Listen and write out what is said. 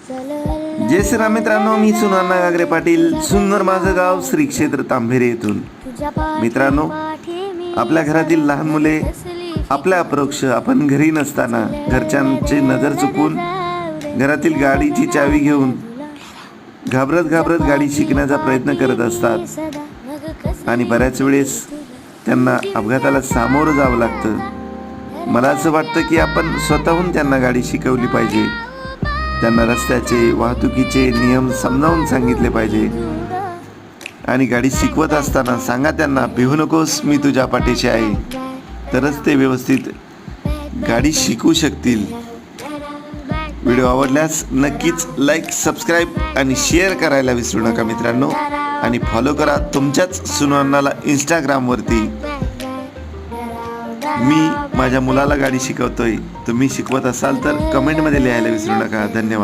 जय श्रीराम मित्रांनो, मी सुनाना गागरे पाटील, सुंदर माझं गाव श्री क्षेत्र तांभेरे येथून. मित्रांनो, आपल्या घरातील लहान मुले आपल्या अपरोक्ष आपण घरी नसताना घरच्यांची नजर चुकून घरातील गाडीची चावी घेऊन घाबरत गाडी शिकण्याचा प्रयत्न करत असतात आणि बऱ्याच वेळेस त्यांना अपघाताला सामोरं जावं लागतं. मला असं वाटतं की आपण स्वतःहून त्यांना गाडी शिकवली पाहिजे. त्यांना रस्त्याचे, वाहतुकीचे नियम समजावून सांगितले पाहिजे आणि गाडी शिकवत असताना सांगा त्यांना, भिवू नकोस, मी तुझ्या पाठीशी आहे. तरच ते व्यवस्थित गाडी शिकू शकतील. व्हिडिओ आवडल्यास नक्कीच लाईक, सबस्क्राईब आणि शेअर करायला विसरू नका मित्रांनो. आणि फॉलो करा तुमच्याच सुनानाला इंस्टाग्रामवरती. मी माझ्या मुलाला गाडी शिकवतोय, तुम्ही शिकवत असाल तर कमेंटमध्ये लिहायला विसरू नका. धन्यवाद.